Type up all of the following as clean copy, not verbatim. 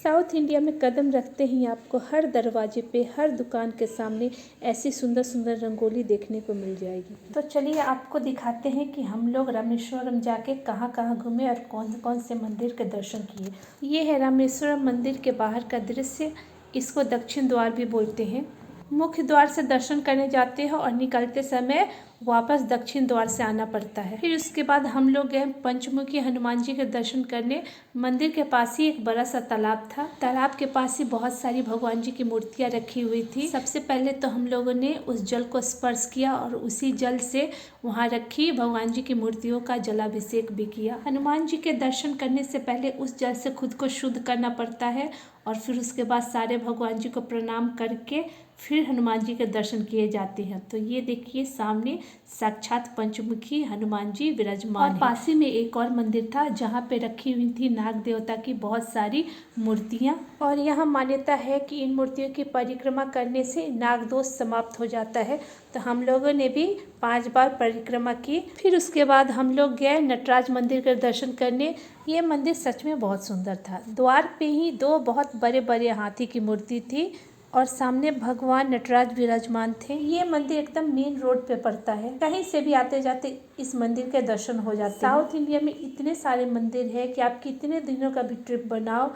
South India में कदम रखते ही आपको हर दरवाजे पे, हर दुकान के सामने ऐसी सुंदर सुंदर रंगोली देखने को मिल जाएगी। तो चलिए आपको दिखाते हैं कि हम लोग रामेश्वरम जाके कहाँ कहाँ घूमे और कौन कौन से मंदिर के दर्शन किए। ये है रामेश्वरम मंदिर के बाहर का दृश्य। इसको दक्षिण द्वार भी बोलते हैं। मुख्य द्वार से दर्शन करने जाते हैं और निकलते समय वापस दक्षिण द्वार से आना पड़ता है। फिर उसके बाद हम लोग गए पंचमुखी हनुमान जी के दर्शन करने। मंदिर के पास ही एक बड़ा सा तालाब था। तालाब के पास ही बहुत सारी भगवान जी की मूर्तियां रखी हुई थी। सबसे पहले तो हम लोगों ने उस जल को स्पर्श किया और उसी जल से वहाँ रखी भगवान जी की मूर्तियों का जलाभिषेक भी किया। हनुमान जी के दर्शन करने से पहले उस जल से खुद को शुद्ध करना पड़ता है और फिर उसके बाद सारे भगवान जी को प्रणाम करके फिर हनुमान जी के दर्शन किए जाते हैं। तो ये देखिए सामने साक्षात पंचमुखी हनुमान जी विराजमान हैं। पास ही में एक और मंदिर था जहाँ पे रखी हुई थी नाग देवता की बहुत सारी मूर्तियाँ। और यहाँ मान्यता है कि इन मूर्तियों की परिक्रमा करने से नाग दोष समाप्त हो जाता है। तो हम लोगों ने भी 5 बार परिक्रमा की। फिर उसके बाद हम लोग गए नटराज मंदिर के दर्शन करने। ये मंदिर सच में बहुत सुंदर था। द्वार पे ही 2 बहुत बड़े बड़े हाथी की मूर्ति थी और सामने भगवान नटराज विराजमान थे। ये मंदिर एकदम मेन रोड पे पड़ता है। कहीं से भी आते जाते इस मंदिर के दर्शन हो जाते हैं। साउथ इंडिया में इतने सारे मंदिर है कि आप कितने दिनों का भी ट्रिप बनाओ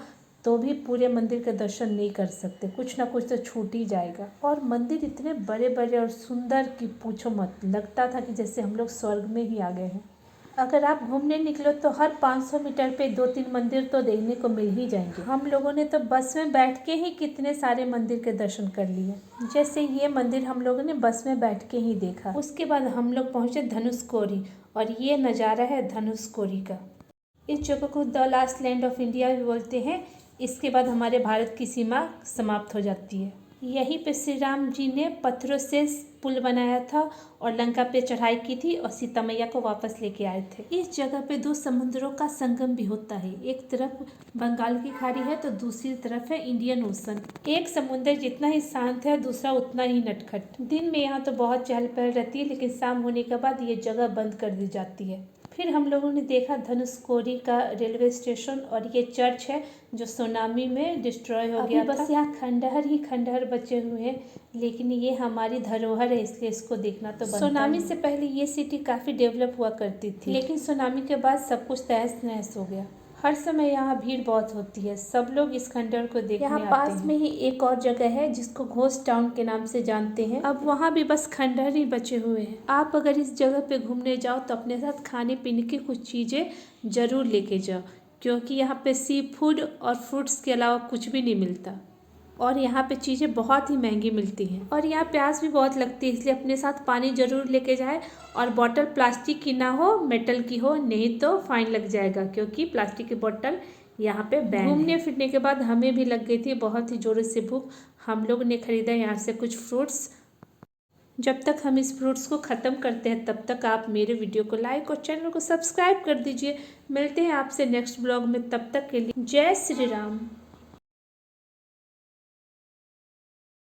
तो भी पूरे मंदिर के दर्शन नहीं कर सकते, कुछ ना कुछ तो छूट ही जाएगा। और मंदिर इतने बड़े बड़े और सुंदर कि पूछो मत, लगता था कि जैसे हम लोग स्वर्ग में ही आ गए हैं। अगर आप घूमने निकलो तो हर 500 मीटर पे 2-3 मंदिर तो देखने को मिल ही जाएंगे। हम लोगों ने तो बस में बैठ के ही कितने सारे मंदिर के दर्शन कर लिए। जैसे ये मंदिर हम लोगों ने बस में बैठ के ही देखा। उसके बाद हम लोग पहुँचे धनुषकोडी और ये नज़ारा है धनुषकोडी का। इस जगह को the last land of India भी बोलते हैं। इसके बाद हमारे भारत की सीमा समाप्त हो जाती है। यहीं पे श्री राम जी ने पत्थरों से पुल बनाया था और लंका पे चढ़ाई की थी और सीता मैया को वापस लेके आए थे। इस जगह पे 2 समुद्रों का संगम भी होता है। एक तरफ बंगाल की खाड़ी है तो दूसरी तरफ है इंडियन ओशन। एक समुद्र जितना ही शांत है दूसरा उतना ही नटखट। दिन में यहाँ तो बहुत चहल पहल रहती है लेकिन शाम होने के बाद ये जगह बंद कर दी जाती है। फिर हम लोगों ने देखा धनुषकोडी का रेलवे स्टेशन और ये चर्च है जो सुनामी में डिस्ट्रॉय हो गया था। बस यहाँ खंडहर ही खंडहर बचे हुए हैं लेकिन ये हमारी धरोहर है इसलिए इसको देखना तो बनता है। सुनामी से पहले ये सिटी काफ़ी डेवलप हुआ करती थी लेकिन सुनामी के बाद सब कुछ तहस नहस हो गया। हर समय यहाँ भीड़ बहुत होती है, सब लोग इस खंडहर को देखने आते हैं। यहाँ पास में ही एक और जगह है जिसको घोस्ट टाउन के नाम से जानते हैं। अब वहाँ भी बस खंडहर ही बचे हुए हैं। आप अगर इस जगह पे घूमने जाओ तो अपने साथ खाने पीने की कुछ चीज़ें ज़रूर लेके जाओ क्योंकि यहाँ पे सी फूड और फ्रूट्स के अलावा कुछ भी नहीं मिलता और यहाँ पे चीज़ें बहुत ही महंगी मिलती हैं। और यहाँ प्यास भी बहुत लगती है इसलिए अपने साथ पानी ज़रूर लेके जाए और बॉटल प्लास्टिक की ना हो, मेटल की हो, नहीं तो फाइन लग जाएगा क्योंकि प्लास्टिक की बॉटल यहाँ पे बैन है। घूमने फिरने के बाद हमें भी लग गई थी बहुत ही ज़ोरों से भूख। हम लोग ने खरीदा यहाँ से कुछ फ्रूट्स। जब तक हम इस फ्रूट्स को ख़त्म करते हैं तब तक आप मेरे वीडियो को लाइक और चैनल को सब्सक्राइब कर दीजिए। मिलते हैं आपसे नेक्स्ट ब्लॉग में, तब तक के लिए जय श्री राम।